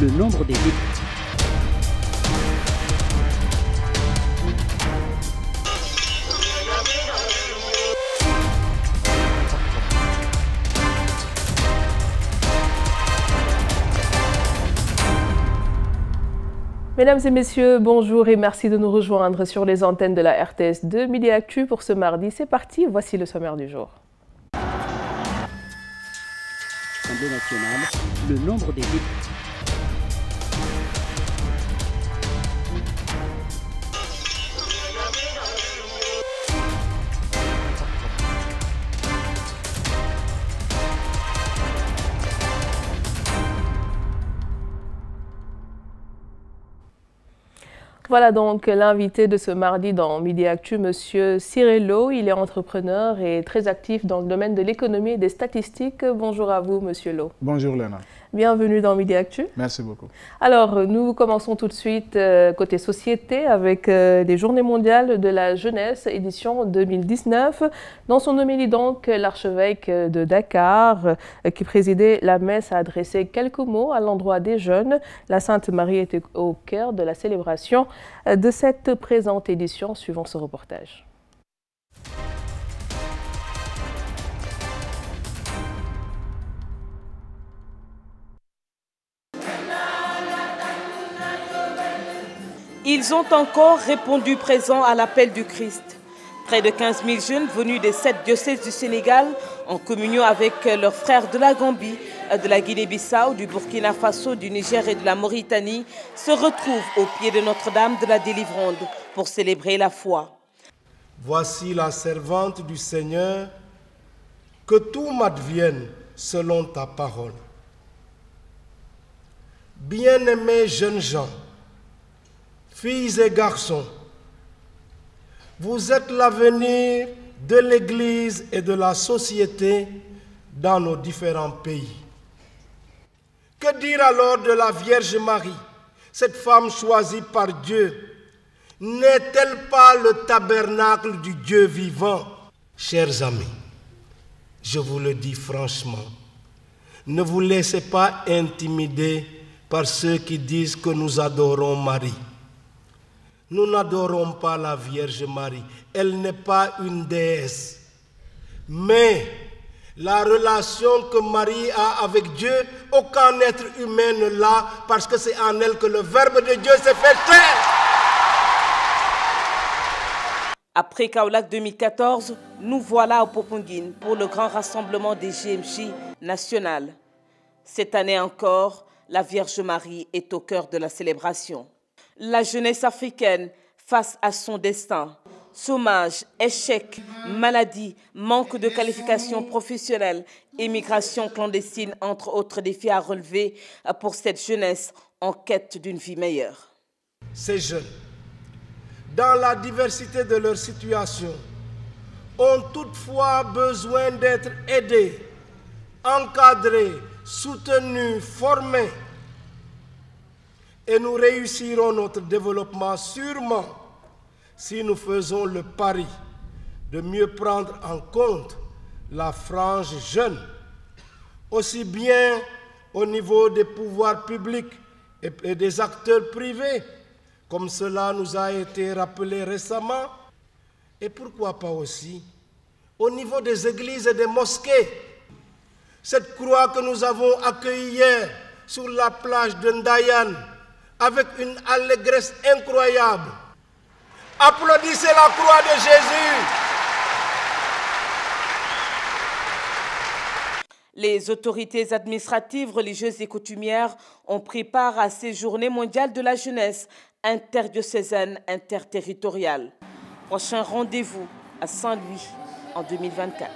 le nombre des députés. Mesdames et messieurs, bonjour et merci de nous rejoindre sur les antennes de la RTS 2 Midi Actu pour ce mardi. C'est parti, voici le sommaire du jour. L'Assemblée nationale, le nombre des députés. Voilà donc l'invité de ce mardi dans Midi Actu, Monsieur Cyril Lo. Il est entrepreneur et très actif dans le domaine de l'économie et des statistiques. Bonjour à vous, Monsieur Lo. Bonjour Léna. Bienvenue dans Midi Actu. Merci beaucoup. Alors, nous commençons tout de suite côté société avec les Journées mondiales de la jeunesse, édition 2019. Dans son homélie donc, l'archevêque de Dakar, qui présidait la messe, a adressé quelques mots à l'endroit des jeunes. La Sainte Marie était au cœur de la célébration de cette présente édition, suivant ce reportage. Ils ont encore répondu présent à l'appel du Christ. Près de 15 000 jeunes venus des 7 diocèses du Sénégal, en communion avec leurs frères de la Gambie, de la Guinée-Bissau, du Burkina Faso, du Niger et de la Mauritanie, se retrouvent au pied de Notre-Dame de la Délivrande pour célébrer la foi. Voici la servante du Seigneur, que tout m'advienne selon ta parole. Bien-aimés jeunes gens, filles et garçons, vous êtes l'avenir de l'Église et de la société dans nos différents pays. Que dire alors de la Vierge Marie, cette femme choisie par Dieu? N'est-elle pas le tabernacle du Dieu vivant? Chers amis, je vous le dis franchement, ne vous laissez pas intimider par ceux qui disent que nous adorons Marie. Nous n'adorons pas la Vierge Marie, elle n'est pas une déesse. Mais la relation que Marie a avec Dieu, aucun être humain ne l'a, parce que c'est en elle que le Verbe de Dieu s'est fait chair. Après Kaolack 2014, nous voilà au Popenguine pour le grand rassemblement des GMJ national. Cette année encore, la Vierge Marie est au cœur de la célébration. La jeunesse africaine face à son destin. Chômage, échec, maladie, manque de qualification professionnelle, immigration clandestine, entre autres défis à relever pour cette jeunesse en quête d'une vie meilleure. Ces jeunes, dans la diversité de leur situation, ont toutefois besoin d'être aidés, encadrés, soutenus, formés. Et nous réussirons notre développement sûrement si nous faisons le pari de mieux prendre en compte la frange jeune, aussi bien au niveau des pouvoirs publics et des acteurs privés, comme cela nous a été rappelé récemment, et pourquoi pas aussi au niveau des églises et des mosquées. Cette croix que nous avons accueillie hier sur la plage de Ndayan, avec une allégresse incroyable. Applaudissez la croix de Jésus. Les autorités administratives, religieuses et coutumières ont pris part à ces journées mondiales de la jeunesse interdiocésaine, interterritoriale. Prochain rendez-vous à Saint-Louis en 2024.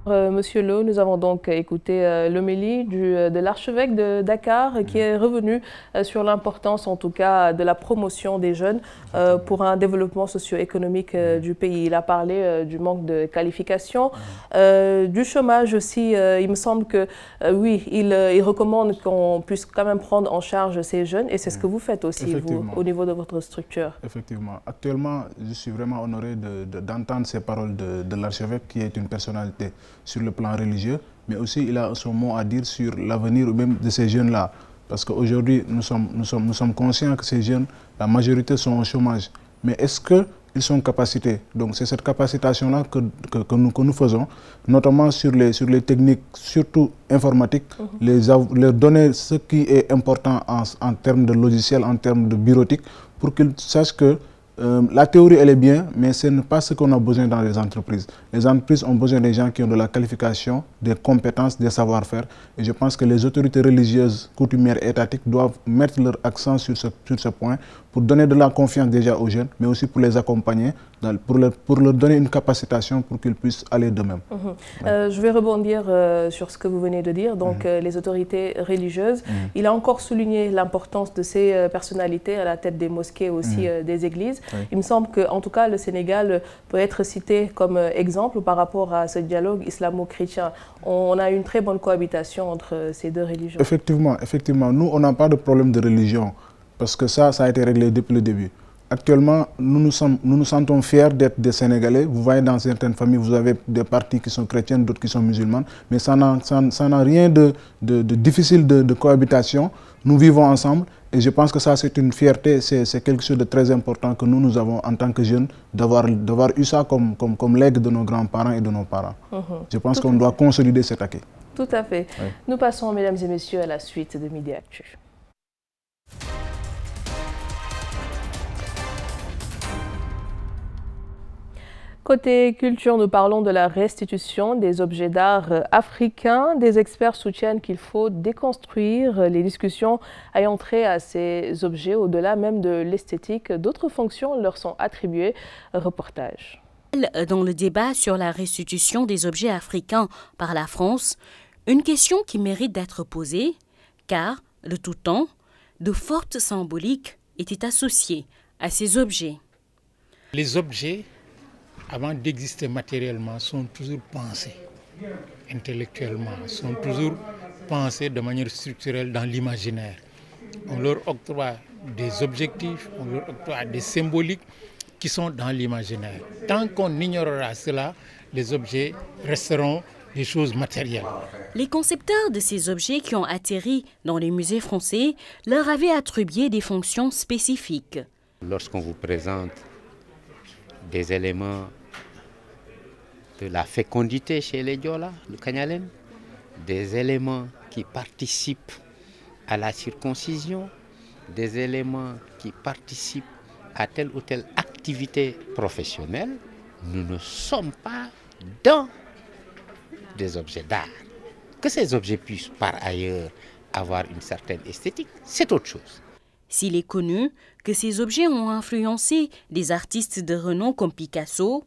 Monsieur Lo, nous avons donc écouté l'homélie de l'archevêque de Dakar qui est revenu sur l'importance en tout cas de la promotion des jeunes pour un développement socio-économique du pays. Il a parlé du manque de qualification, du chômage aussi. Il me semble que oui, il recommande qu'on puisse quand même prendre en charge ces jeunes et c'est ce que vous faites aussi vous, au niveau de votre structure. Effectivement. Actuellement, je suis vraiment honoré d'entendre ces paroles de l'archevêque qui est une personnalité sur le plan religieux, mais aussi il a son mot à dire sur l'avenir même de ces jeunes-là. Parce qu'aujourd'hui, nous sommes conscients que ces jeunes, la majorité sont au chômage. Mais est-ce qu'ils sont capacités? Donc c'est cette capacitation-là que nous faisons, notamment sur les techniques, surtout informatiques, leur donner ce qui est important en termes de logiciel, en termes de bureautique, pour qu'ils sachent que la théorie, elle est bien, mais ce n'est pas ce qu'on a besoin dans les entreprises. Les entreprises ont besoin des gens qui ont de la qualification, des compétences, des savoir-faire. Et je pense que les autorités religieuses, coutumières et étatiques doivent mettre leur accent sur ce point pour donner de la confiance déjà aux jeunes, mais aussi pour les accompagner, pour leur donner une capacitation pour qu'ils puissent aller d'eux-mêmes. Je vais rebondir sur ce que vous venez de dire, donc les autorités religieuses. Il a encore souligné l'importance de ces personnalités à la tête des mosquées aussi des églises. Il me semble qu'en tout cas le Sénégal peut être cité comme exemple par rapport à ce dialogue islamo-chrétien. On a une très bonne cohabitation entre ces deux religions. Effectivement, effectivement. Nous, on n'a pas de problème de religion parce que ça a été réglé depuis le début. Actuellement, nous nous sentons fiers d'être des Sénégalais. Vous voyez, dans certaines familles, vous avez des parties qui sont chrétiennes, d'autres qui sont musulmanes. Mais ça n'a rien de difficile de cohabitation. Nous vivons ensemble et je pense que ça, c'est une fierté, c'est quelque chose de très important que nous avons en tant que jeunes, d'avoir eu ça comme legs de nos grands-parents et de nos parents. Je pense qu'on doit consolider cet acquis. Tout à fait. Oui. Nous passons, mesdames et messieurs, à la suite de Midi Actu. Côté culture, nous parlons de la restitution des objets d'art africains. Des experts soutiennent qu'il faut déconstruire les discussions ayant trait à ces objets au-delà même de l'esthétique. D'autres fonctions leur sont attribuées. Reportage. Dans le débat sur la restitution des objets africains par la France, une question qui mérite d'être posée, car, de tout temps, de fortes symboliques étaient associées à ces objets. Les objets, avant d'exister matériellement, sont toujours pensés intellectuellement, sont toujours pensés de manière structurelle dans l'imaginaire. On leur octroie des objectifs, on leur octroie des symboliques qui sont dans l'imaginaire. Tant qu'on ignorera cela, les objets resteront des choses matérielles. Les concepteurs de ces objets qui ont atterri dans les musées français leur avaient attribué des fonctions spécifiques. Lorsqu'on vous présente des éléments de la fécondité chez les Diola, le Kanyalen, des éléments qui participent à la circoncision, des éléments qui participent à telle ou telle activité professionnelle, nous ne sommes pas dans des objets d'art. Que ces objets puissent par ailleurs avoir une certaine esthétique, c'est autre chose. S'il est connu que ces objets ont influencé des artistes de renom comme Picasso,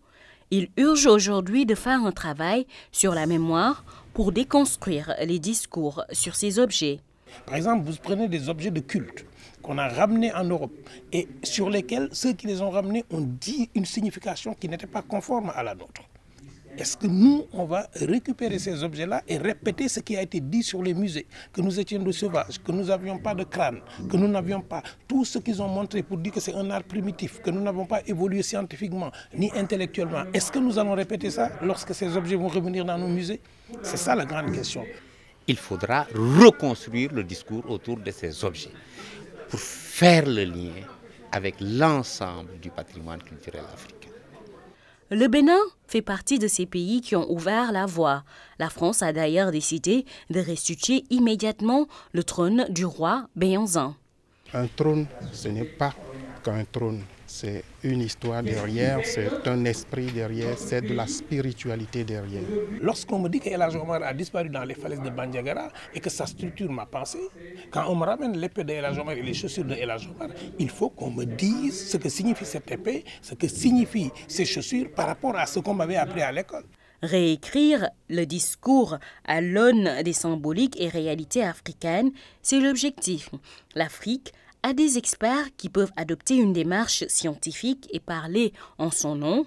il urge aujourd'hui de faire un travail sur la mémoire pour déconstruire les discours sur ces objets. Par exemple, vous prenez des objets de culte qu'on a ramenés en Europe et sur lesquels ceux qui les ont ramenés ont dit une signification qui n'était pas conforme à la nôtre. Est-ce que nous, on va récupérer ces objets-là et répéter ce qui a été dit sur les musées, que nous étions de sauvages, que nous n'avions pas de crâne, que nous n'avions pas tout ce qu'ils ont montré pour dire que c'est un art primitif, que nous n'avons pas évolué scientifiquement ni intellectuellement. Est-ce que nous allons répéter ça lorsque ces objets vont revenir dans nos musées? C'est ça la grande question. Il faudra reconstruire le discours autour de ces objets pour faire le lien avec l'ensemble du patrimoine culturel africain. Le Bénin fait partie de ces pays qui ont ouvert la voie. La France a d'ailleurs décidé de restituer immédiatement le trône du roi Béanzin. Un trône, ce n'est pas qu'un trône. C'est une histoire derrière, c'est un esprit derrière, c'est de la spiritualité derrière. Lorsqu'on me dit que El Hadj Omar a disparu dans les falaises de Bandiagara et que ça structure ma pensée, quand on me ramène l'épée de El Hadj Omar et les chaussures de El Hadj Omar, il faut qu'on me dise ce que signifie cette épée, ce que signifient ces chaussures par rapport à ce qu'on m'avait appris à l'école. Réécrire le discours à l'aune des symboliques et réalités africaines, c'est l'objectif. L'Afrique a des experts qui peuvent adopter une démarche scientifique et parler en son nom.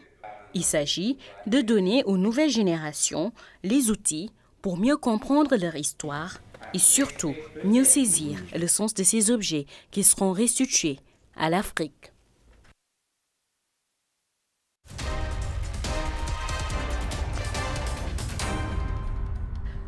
Il s'agit de donner aux nouvelles générations les outils pour mieux comprendre leur histoire et surtout mieux saisir le sens de ces objets qui seront restitués à l'Afrique.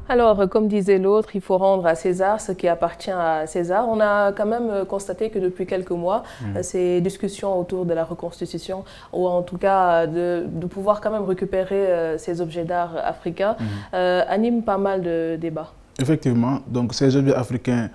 Alors, comme disait l'autre, il faut rendre à César ce qui appartient à César. On a quand même constaté que depuis quelques mois, ces discussions autour de la reconstitution, ou en tout cas de pouvoir quand même récupérer ces objets d'art africains, animent pas mal de débats. Effectivement, donc ces objets africains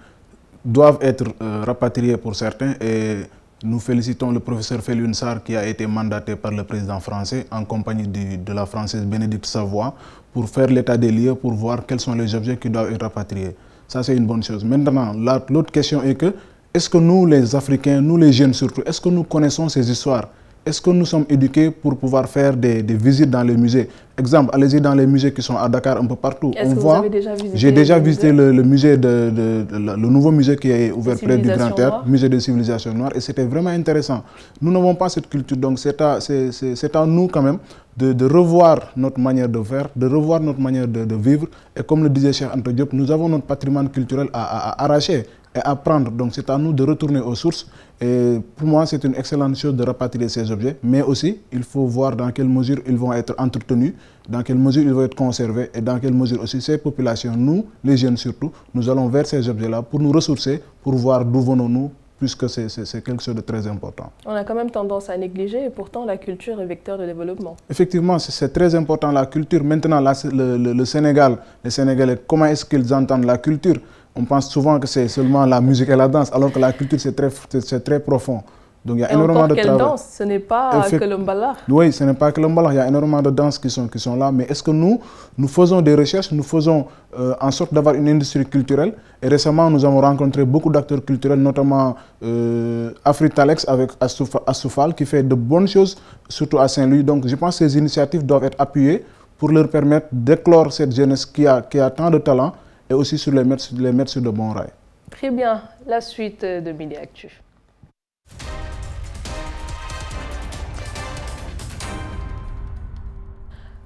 doivent être rapatriés pour certains et nous félicitons le professeur Felwine Sarr qui a été mandaté par le président français en compagnie de la française Bénédicte Savoy pour faire l'état des lieux, pour voir quels sont les objets qui doivent être rapatriés. Ça, c'est une bonne chose. Maintenant, l'autre question est que, est-ce que nous, les Africains, nous les jeunes surtout, est-ce que nous connaissons ces histoires? Est-ce que nous sommes éduqués pour pouvoir faire des visites dans les musées? Exemple, allez-y dans les musées qui sont à Dakar, un peu partout. Est-ce que vous avez déjà visité? J'ai déjà visité le musée le nouveau musée qui est ouvert près du Grand Théâtre, musée de civilisation noire, et c'était vraiment intéressant. Nous n'avons pas cette culture, donc c'est à nous quand même de revoir notre manière de faire, de revoir notre manière de vivre. Et comme le disait Cheikh Anta Diop, nous avons notre patrimoine culturel à arracher et à prendre. Donc c'est à nous de retourner aux sources. Et pour moi, c'est une excellente chose de rapatrier ces objets. Mais aussi, il faut voir dans quelle mesure ils vont être entretenus, dans quelle mesure ils vont être conservés et dans quelle mesure aussi ces populations, nous, les jeunes surtout, nous allons vers ces objets-là pour nous ressourcer, pour voir d'où venons-nous, puisque c'est quelque chose de très important. On a quand même tendance à négliger et pourtant la culture est vecteur de développement. Effectivement, c'est très important la culture. Maintenant, le Sénégal, les Sénégalais, comment est-ce qu'ils entendent la culture? On pense souvent que c'est seulement la musique et la danse, alors que la culture, c'est très profond. Donc, il y a énormément de travail. Danse, ce n'est pas que le mbala. Oui, ce n'est pas que le mbala. Il y a énormément de danses qui sont là. Mais est-ce que nous faisons des recherches, nous faisons en sorte d'avoir une industrie culturelle? Et récemment, nous avons rencontré beaucoup d'acteurs culturels, notamment Afritalex avec Assoufal, qui fait de bonnes choses, surtout à Saint-Louis. Donc, je pense que ces initiatives doivent être appuyées pour leur permettre d'éclore cette jeunesse qui a tant de talent et aussi sur les mettre sur de bons rails. Très bien. La suite de Midi Actu.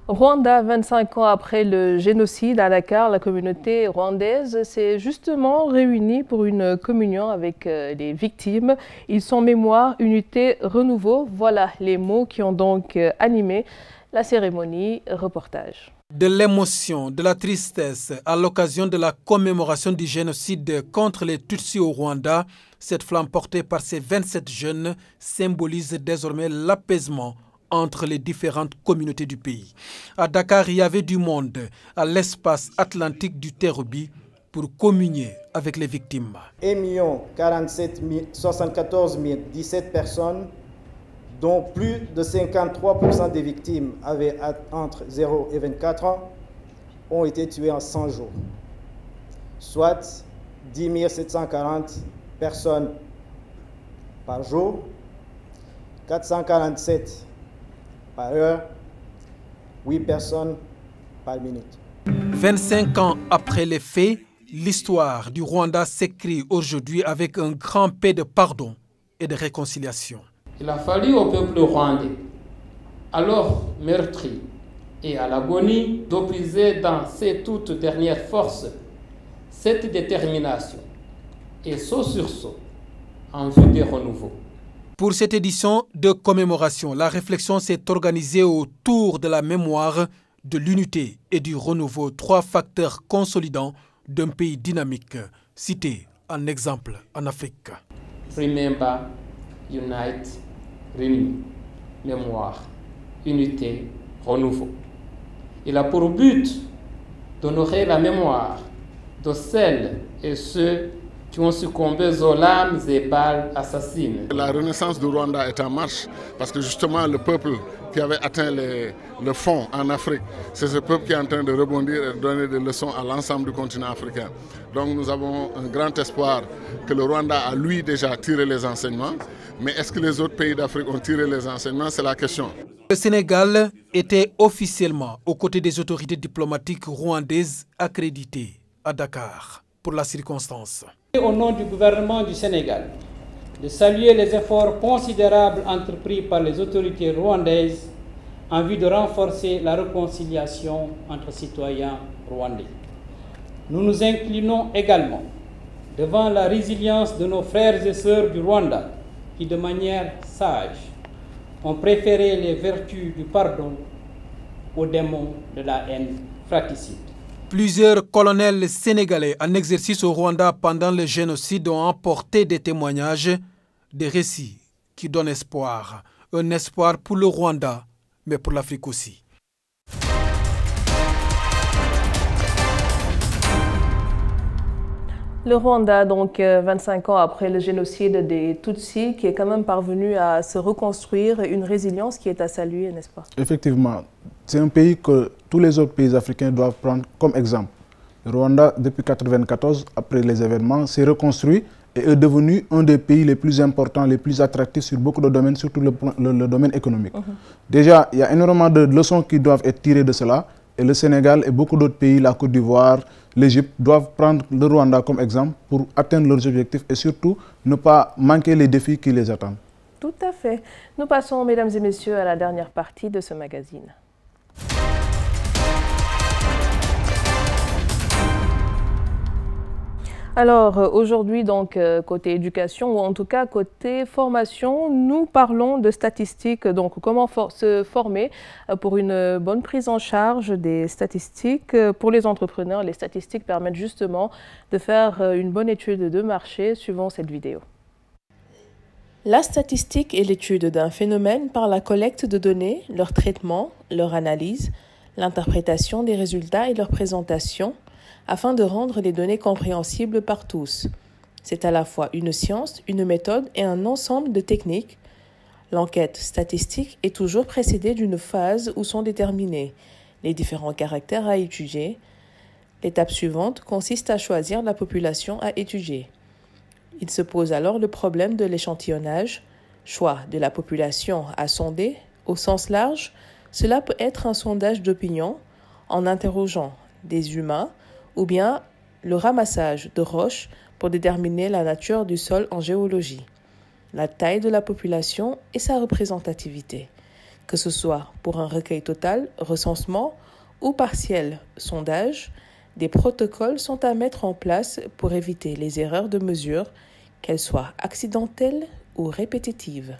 Rwanda, 25 ans après le génocide à Dakar, la communauté rwandaise s'est justement réunie pour une communion avec les victimes. Ils sont mémoire, unité, renouveau. Voilà les mots qui ont donc animé la cérémonie. Reportage. De l'émotion, de la tristesse à l'occasion de la commémoration du génocide contre les Tutsis au Rwanda, cette flamme portée par ces 27 jeunes symbolise désormais l'apaisement entre les différentes communautés du pays. À Dakar, il y avait du monde à l'espace atlantique du Terrou-Bi pour communier avec les victimes. 1 074 017 personnes, dont plus de 53% des victimes avaient entre 0 et 24 ans, ont été tuées en 100 jours, soit 10 740 personnes par jour, 447 par heure, 8 personnes par minute. 25 ans après les faits, l'histoire du Rwanda s'écrit aujourd'hui avec un grand P de pardon et de réconciliation. Il a fallu au peuple rwandais, alors meurtri et à l'agonie, d'opposer dans ses toutes dernières forces cette détermination et saut sur saut en vue des renouveaux. Pour cette édition de commémoration, la réflexion s'est organisée autour de la mémoire, de l'unité et du renouveau, 3 facteurs consolidants d'un pays dynamique, cité en exemple en Afrique. Remember, unite, renew, mémoire, unité, renouveau. Il a pour but d'honorer la mémoire de celles et ceux qui ont succombé aux lames et balles assassines. La renaissance du Rwanda est en marche parce que justement le peuple qui avait atteint le fond en Afrique, c'est ce peuple qui est en train de rebondir et de donner des leçons à l'ensemble du continent africain. Donc nous avons un grand espoir que le Rwanda a lui déjà tiré les enseignements, mais est-ce que les autres pays d'Afrique ont tiré les enseignements? C'est la question. Le Sénégal était officiellement aux côtés des autorités diplomatiques rwandaises accréditées à Dakar pour la circonstance. Au nom du gouvernement du Sénégal, de saluer les efforts considérables entrepris par les autorités rwandaises en vue de renforcer la réconciliation entre citoyens rwandais. Nous nous inclinons également devant la résilience de nos frères et sœurs du Rwanda qui, de manière sage, ont préféré les vertus du pardon aux démons de la haine fratricide. Plusieurs colonels sénégalais en exercice au Rwanda pendant le génocide ont apporté des témoignages, des récits qui donnent espoir. Un espoir pour le Rwanda, mais pour l'Afrique aussi. Le Rwanda, donc 25 ans après le génocide des Tutsis, qui est quand même parvenu à se reconstruire, une résilience qui est à saluer, n'est-ce pas? Effectivement, c'est un pays que tous les autres pays africains doivent prendre comme exemple. Le Rwanda, depuis 1994, après les événements, s'est reconstruit et est devenu un des pays les plus importants, les plus attractifs sur beaucoup de domaines, surtout le domaine économique. Déjà, il y a énormément de leçons qui doivent être tirées de cela. Et le Sénégal et beaucoup d'autres pays, la Côte d'Ivoire, l'Égypte, doivent prendre le Rwanda comme exemple pour atteindre leurs objectifs et surtout ne pas manquer les défis qui les attendent. Tout à fait. Nous passons, mesdames et messieurs, à la dernière partie de ce magazine. Alors aujourd'hui, donc côté éducation ou en tout cas côté formation, nous parlons de statistiques, donc comment se former pour une bonne prise en charge des statistiques. Pour les entrepreneurs, les statistiques permettent justement de faire une bonne étude de marché suivant cette vidéo. La statistique est l'étude d'un phénomène par la collecte de données, leur traitement, leur analyse, l'interprétation des résultats et leur présentation, afin de rendre les données compréhensibles par tous. C'est à la fois une science, une méthode et un ensemble de techniques. L'enquête statistique est toujours précédée d'une phase où sont déterminés les différents caractères à étudier. L'étape suivante consiste à choisir la population à étudier. Il se pose alors le problème de l'échantillonnage, choix de la population à sonder. Au sens large, cela peut être un sondage d'opinion en interrogeant des humains, ou bien le ramassage de roches pour déterminer la nature du sol en géologie, la taille de la population et sa représentativité, que ce soit pour un recueil total, recensement ou partiel sondage. Des protocoles sont à mettre en place pour éviter les erreurs de mesure, qu'elles soient accidentelles ou répétitives.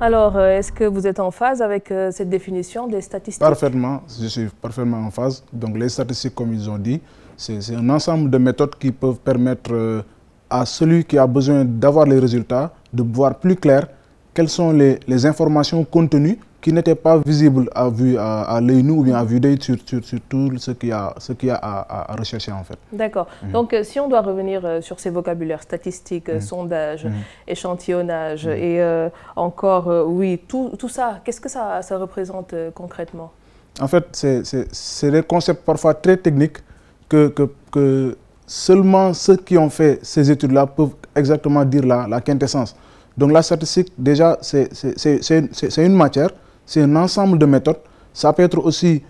Alors, est-ce que vous êtes en phase avec cette définition des statistiques? Parfaitement, je suis parfaitement en phase. Donc les statistiques, comme ils ont dit, c'est un ensemble de méthodes qui peuvent permettre à celui qui a besoin d'avoir les résultats, de voir plus clair quelles sont les informations contenues qui n'étaient pas visibles à l'œil nu ou bien à vue d'œil sur tout ce qu'il y a à rechercher en fait. D'accord. Donc si on doit revenir sur ces vocabulaires, statistiques, sondage, échantillonnage et encore, oui, tout ça, qu'est-ce que ça représente concrètement? En fait, c'est des concepts parfois très techniques que seulement ceux qui ont fait ces études-là peuvent exactement dire la quintessence. Donc la statistique, déjà, c'est une matière, c'est un ensemble de méthodes. Ça peut être aussi,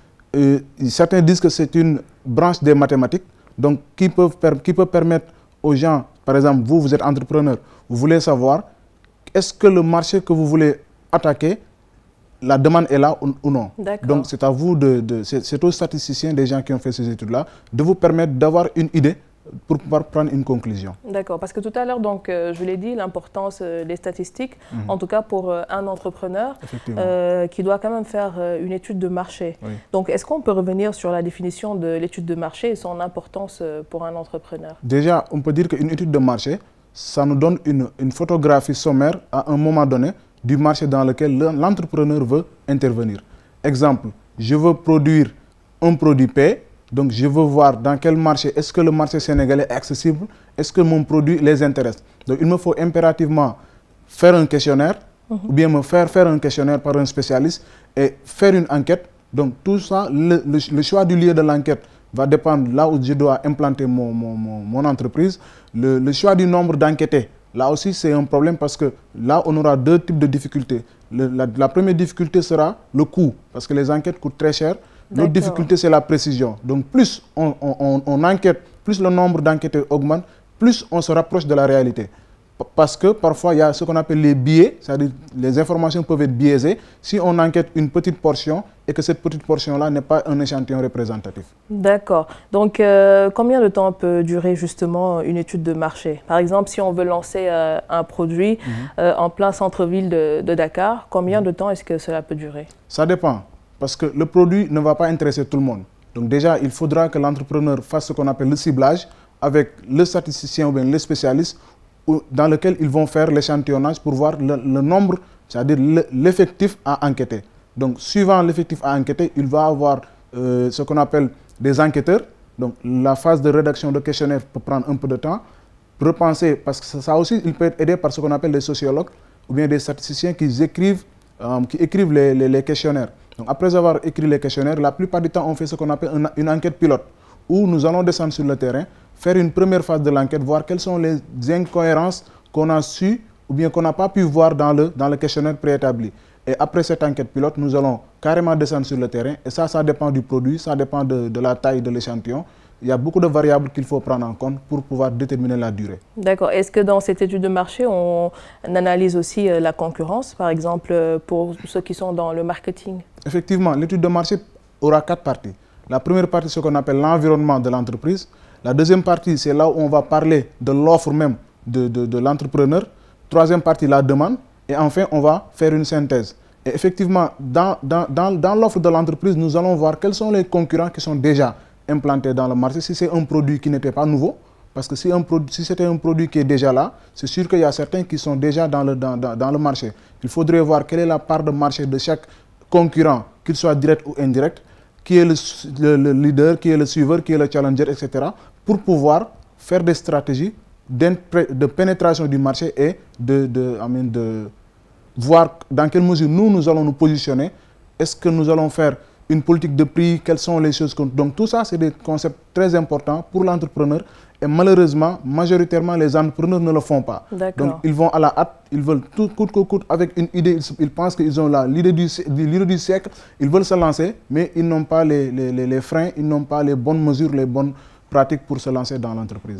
certains disent que c'est une branche des mathématiques, donc qui peut permettre aux gens, par exemple, vous êtes entrepreneur, vous voulez savoir, est-ce que le marché que vous voulez attaquer, la demande est là ou non. Donc c'est à vous, c'est aux statisticiens, des gens qui ont fait ces études-là, de vous permettre d'avoir une idée pour pouvoir prendre une conclusion. D'accord, parce que tout à l'heure, donc, je l'ai dit, l'importance des statistiques, en tout cas pour un entrepreneur qui doit quand même faire une étude de marché. Oui. Donc, est-ce qu'on peut revenir sur la définition de l'étude de marché et son importance pour un entrepreneur? Déjà, on peut dire qu'une étude de marché, ça nous donne une photographie sommaire à un moment donné du marché dans lequel l'entrepreneur veut intervenir. Exemple, je veux produire un produit P. Donc, je veux voir dans quel marché, est-ce que le marché sénégalais est accessible, est-ce que mon produit les intéresse. Donc, il me faut impérativement faire un questionnaire, ou bien me faire un questionnaire par un spécialiste et faire une enquête. Donc, tout ça, le choix du lieu de l'enquête va dépendre là où je dois implanter mon entreprise. Le choix du nombre d'enquêtés, là aussi c'est un problème parce que là on aura deux types de difficultés. La première difficulté sera le coût, parce que les enquêtes coûtent très cher. L'autre difficulté c'est la précision. Donc plus on enquête, plus le nombre d'enquêtés augmente, plus on se rapproche de la réalité. Parce que parfois il y a ce qu'on appelle les biais, c'est-à-dire les informations peuvent être biaisées si on enquête une petite portion et que cette petite portion-là n'est pas un échantillon représentatif. D'accord. Donc combien de temps peut durer justement une étude de marché? Par exemple, si on veut lancer un produit en plein centre-ville de Dakar, combien de temps est-ce que cela peut durer? Ça dépend, parce que le produit ne va pas intéresser tout le monde. Donc déjà, il faudra que l'entrepreneur fasse ce qu'on appelle le ciblage avec le statisticien ou bien le spécialiste dans lequel ils vont faire l'échantillonnage pour voir le nombre, c'est-à-dire l'effectif à enquêter. Donc, suivant l'effectif à enquêter, il va avoir ce qu'on appelle des enquêteurs. Donc, la phase de rédaction de questionnaire peut prendre un peu de temps. Repenser, parce que ça aussi, il peut être aidé par ce qu'on appelle des sociologues ou bien des statisticiens qui écrivent les questionnaires. Donc, après avoir écrit les questionnaires, la plupart du temps, on fait ce qu'on appelle une enquête pilote, où nous allons descendre sur le terrain, faire une première phase de l'enquête, voir quelles sont les incohérences qu'on a su ou bien qu'on n'a pas pu voir dans le questionnaire préétabli. Et après cette enquête pilote, nous allons carrément descendre sur le terrain. Et ça dépend du produit, ça dépend de la taille de l'échantillon. Il y a beaucoup de variables qu'il faut prendre en compte pour pouvoir déterminer la durée. D'accord. Est-ce que dans cette étude de marché, on analyse aussi la concurrence, par exemple, pour ceux qui sont dans le marketing? Effectivement, l'étude de marché aura 4 parties. La première partie, c'est ce qu'on appelle l'environnement de l'entreprise. La deuxième partie, c'est là où on va parler de l'offre même de l'entrepreneur. Troisième partie, la demande. Et enfin, on va faire une synthèse. Et effectivement, dans l'offre de l'entreprise, nous allons voir quels sont les concurrents qui sont déjà implantés dans le marché. Si c'est un produit qui n'était pas nouveau, parce que si c'était un produit qui est déjà là, c'est sûr qu'il y a certains qui sont déjà dans le marché. Il faudrait voir quelle est la part de marché de chaque concurrent, qu'il soit direct ou indirect, qui est le leader, qui est le suiveur, qui est le challenger, etc., pour pouvoir faire des stratégies de pénétration du marché et de voir dans quelle mesure nous allons nous positionner. Est-ce que nous allons faire une politique de prix? Quelles sont les choses? Donc tout ça, c'est des concepts très importants pour l'entrepreneur. Et malheureusement, majoritairement, les entrepreneurs ne le font pas. Donc ils vont à la hâte, ils veulent tout coûte que coûte avec une idée. Ils pensent qu'ils ont l'idée du siècle, ils veulent se lancer, mais ils n'ont pas les freins, ils n'ont pas les bonnes mesures, les bonnes pratiques pour se lancer dans l'entreprise.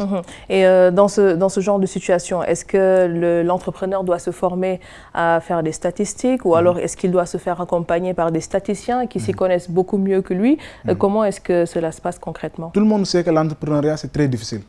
Et dans ce genre de situation, est-ce que l'entrepreneur doit se former à faire des statistiques ou alors est-ce qu'il doit se faire accompagner par des statisticiens qui s'y connaissent beaucoup mieux que lui? Comment est-ce que cela se passe concrètement? Tout le monde sait que l'entrepreneuriat, c'est très difficile.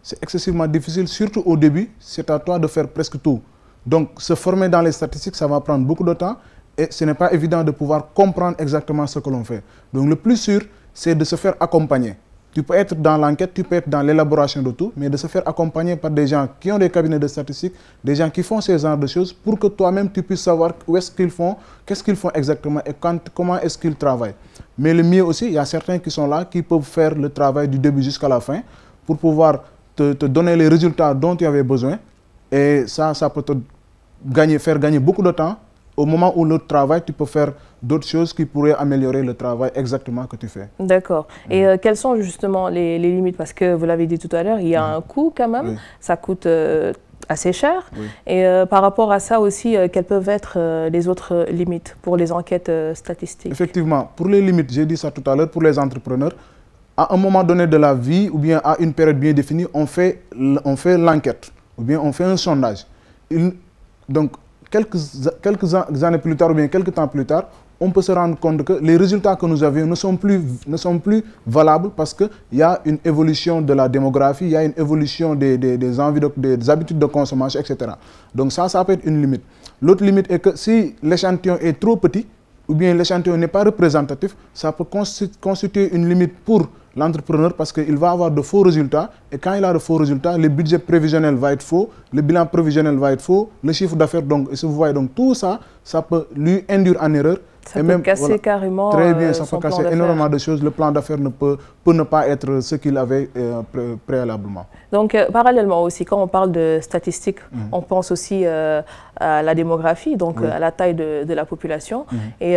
C'est excessivement difficile, surtout au début, c'est à toi de faire presque tout. Donc, se former dans les statistiques, ça va prendre beaucoup de temps et ce n'est pas évident de pouvoir comprendre exactement ce que l'on fait. Donc, le plus sûr, c'est de se faire accompagner. Tu peux être dans l'enquête, tu peux être dans l'élaboration de tout, mais de se faire accompagner par des gens qui ont des cabinets de statistiques, des gens qui font ces genres de choses pour que toi-même tu puisses savoir où est-ce qu'ils font, qu'est-ce qu'ils font exactement et comment est-ce qu'ils travaillent. Mais le mieux aussi, il y a certains qui sont là, qui peuvent faire le travail du début jusqu'à la fin pour pouvoir te donner les résultats dont tu avais besoin. Et ça peut te faire gagner beaucoup de temps. Au moment où le travail, tu peux faire d'autres choses qui pourraient améliorer le travail exactement que tu fais. D'accord. Et quelles sont justement les limites? Parce que vous l'avez dit tout à l'heure, il y a un coût quand même, ça coûte assez cher. Et par rapport à ça aussi, quelles peuvent être les autres limites pour les enquêtes statistiques? Effectivement, pour les limites, j'ai dit ça tout à l'heure, pour les entrepreneurs, à un moment donné de la vie ou bien à une période bien définie, on fait l'enquête ou bien on fait un sondage. Donc, quelques années plus tard ou bien quelques temps plus tard, on peut se rendre compte que les résultats que nous avions ne sont plus valables parce qu'il y a une évolution de la démographie, il y a une évolution des habitudes de consommation, etc. Donc ça peut être une limite. L'autre limite est que si l'échantillon est trop petit ou bien l'échantillon n'est pas représentatif, ça peut constituer une limite pour l'entrepreneur parce qu'il va avoir de faux résultats et quand il a de faux résultats, le budget prévisionnel va être faux, le bilan prévisionnel va être faux, le chiffre d'affaires, donc, si vous voyez, donc tout ça, ça peut lui induire en erreur Ça peut casser carrément. Très bien, ça peut casser énormément de choses. Le plan d'affaires peut ne pas être ce qu'il avait préalablement. Donc, parallèlement aussi, quand on parle de statistiques, on pense aussi à la démographie, donc à la taille de la population. Et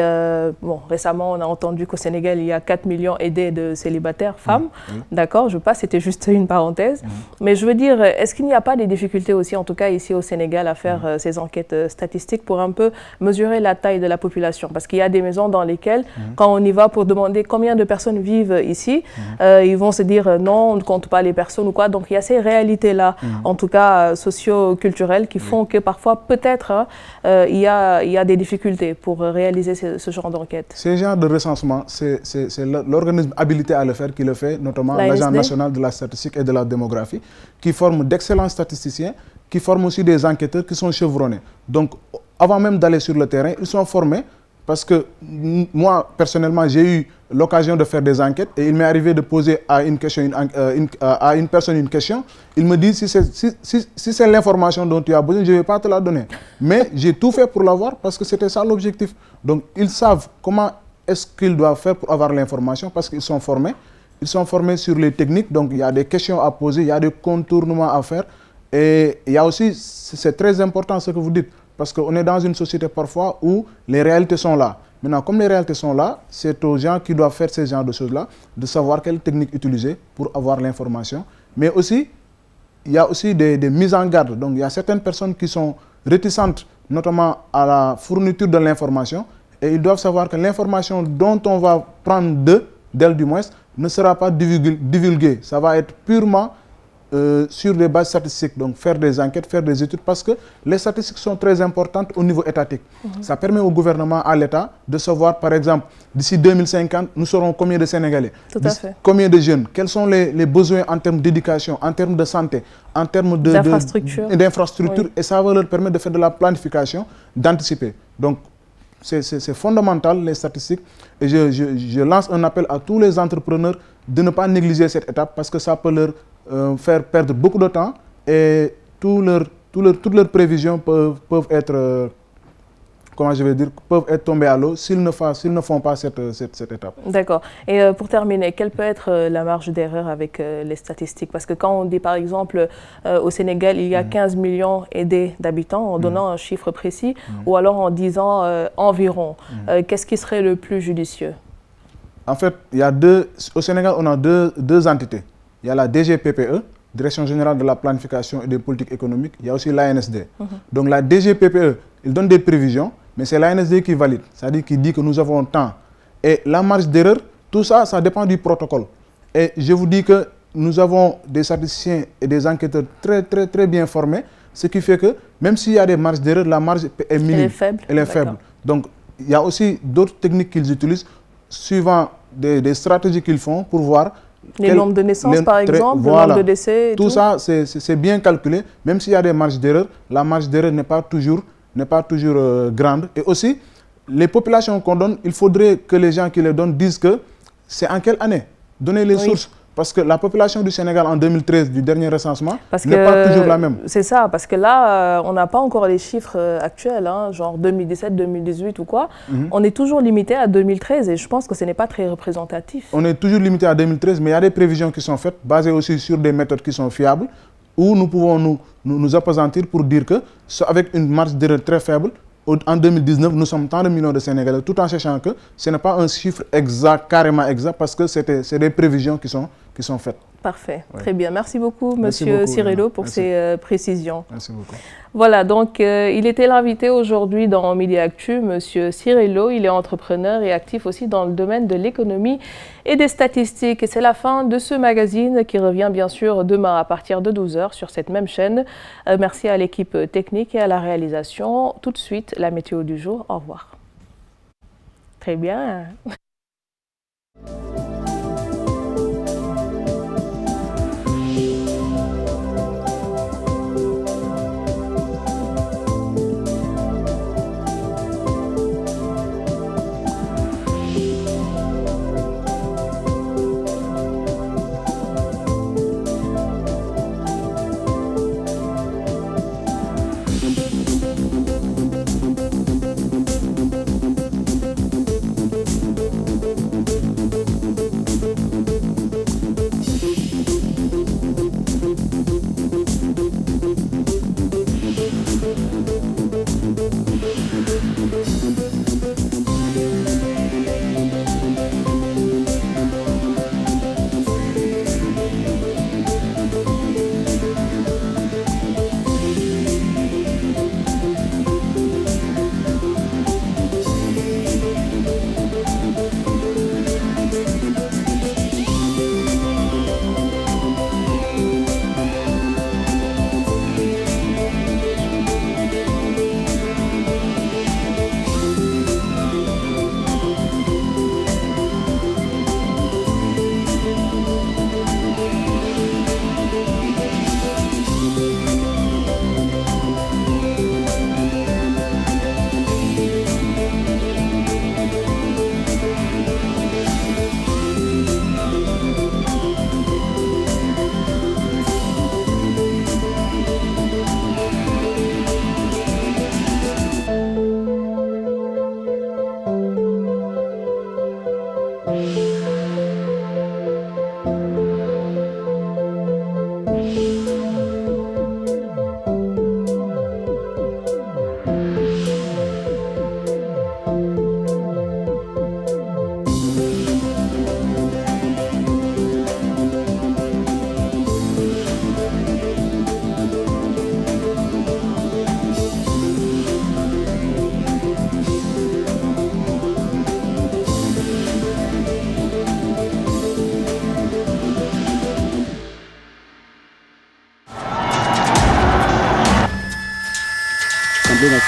bon, récemment, on a entendu qu'au Sénégal, il y a 4 millions aidés de célibataires femmes. D'accord, je passe, c'était juste une parenthèse. Mais je veux dire, est-ce qu'il n'y a pas des difficultés aussi, en tout cas ici au Sénégal, à faire ces enquêtes statistiques pour un peu mesurer la taille de la population? Parce qu'il y a des maisons dans lesquelles, quand on y va pour demander combien de personnes vivent ici, ils vont se dire non, on ne compte pas les personnes ou quoi. Donc il y a ces réalités-là, en tout cas socio-culturelles, qui font que parfois, peut-être, il y a des difficultés pour réaliser ce genre d'enquête. Ce genre de recensement, c'est l'organisme habilité à le faire qui le fait, notamment l'Agence nationale de la statistique et de la démographie, qui forme d'excellents statisticiens, qui forment aussi des enquêteurs qui sont chevronnés. Donc, avant même d'aller sur le terrain, ils sont formés. Parce que moi, personnellement, j'ai eu l'occasion de faire des enquêtes et il m'est arrivé de poser à une personne une question. Il me dit, si c'est l'information dont tu as besoin, je ne vais pas te la donner. Mais j'ai tout fait pour l'avoir parce que c'était ça l'objectif. Donc, ils savent comment est-ce qu'ils doivent faire pour avoir l'information parce qu'ils sont formés. Ils sont formés sur les techniques, donc il y a des questions à poser, il y a des contournements à faire. Et il y a aussi, c'est très important ce que vous dites, parce qu'on est dans une société parfois où les réalités sont là. Maintenant, comme les réalités sont là, c'est aux gens qui doivent faire ce genre de choses-là, de savoir quelle technique utiliser pour avoir l'information. Mais aussi, il y a aussi des mises en garde. Donc, il y a certaines personnes qui sont réticentes, notamment à la fourniture de l'information, et ils doivent savoir que l'information dont on va prendre d'elle du moins, ne sera pas divulguée. Ça va être purement sur des bases statistiques, donc faire des enquêtes, faire des études, parce que les statistiques sont très importantes au niveau étatique. Ça permet au gouvernement, à l'État, de savoir, par exemple, d'ici 2050, nous serons combien de Sénégalais, combien de jeunes, quels sont les besoins en termes d'éducation, en termes de santé, en termes d'infrastructure, et ça va leur permettre de faire de la planification, d'anticiper. Donc, c'est fondamental, les statistiques, et je lance un appel à tous les entrepreneurs de ne pas négliger cette étape, parce que ça peut leur faire perdre beaucoup de temps et toutes leurs prévisions peuvent être, comment je vais dire, peuvent être tombées à l'eau s'ils ne font pas cette étape. D'accord. Et pour terminer, quelle peut être la marge d'erreur avec les statistiques? Parce que quand on dit par exemple au Sénégal, il y a 15 millions aidés d'habitants, en donnant un chiffre précis, ou alors en disant environ, qu'est-ce qui serait le plus judicieux? En fait, au Sénégal, on a deux entités. Il y a la DGPPE, Direction Générale de la Planification et des Politiques Économiques. Il y a aussi l'ANSD. Donc la DGPPE, il donne des prévisions, mais c'est l'ANSD qui valide. C'est-à-dire qu'il dit que nous avons tant. Et la marge d'erreur, tout ça, ça dépend du protocole. Et je vous dis que nous avons des statisticiens et des enquêteurs très bien formés, ce qui fait que même s'il y a des marges d'erreur, la marge est minime. Elle est faible. Donc il y a aussi d'autres techniques qu'ils utilisent, suivant des stratégies qu'ils font pour voir les nombres de naissances, par exemple, le nombre de décès. Tout ça, c'est bien calculé. Même s'il y a des marges d'erreur, la marge d'erreur n'est pas toujours grande. Et aussi, les populations qu'on donne, il faudrait que les gens qui les donnent disent que c'est en quelle année. Donner les sources. Parce que la population du Sénégal en 2013, du dernier recensement, n'est pas toujours la même. C'est ça, parce que là, on n'a pas encore les chiffres actuels, hein, genre 2017, 2018 ou quoi. On est toujours limité à 2013 et je pense que ce n'est pas très représentatif. On est toujours limité à 2013, mais il y a des prévisions qui sont faites, basées aussi sur des méthodes qui sont fiables, où nous pouvons nous appesantir pour dire que, avec une marge d'erreur très faible, en 2019, nous sommes tant de millions de Sénégalais, tout en sachant que ce n'est pas un chiffre exact, carrément exact, parce que c'est des prévisions qui sont faites. Parfait, très bien. Merci beaucoup, Monsieur Cirello, pour ces précisions. Merci beaucoup. Voilà, donc il était l'invité aujourd'hui dans Midi Actu, Monsieur Cirello. Il est entrepreneur et actif aussi dans le domaine de l'économie et des statistiques. Et c'est la fin de ce magazine qui revient bien sûr demain à partir de 12 h sur cette même chaîne. Merci à l'équipe technique et à la réalisation. Tout de suite, la météo du jour. Au revoir. Très bien.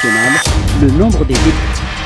nationale, le nombre des députés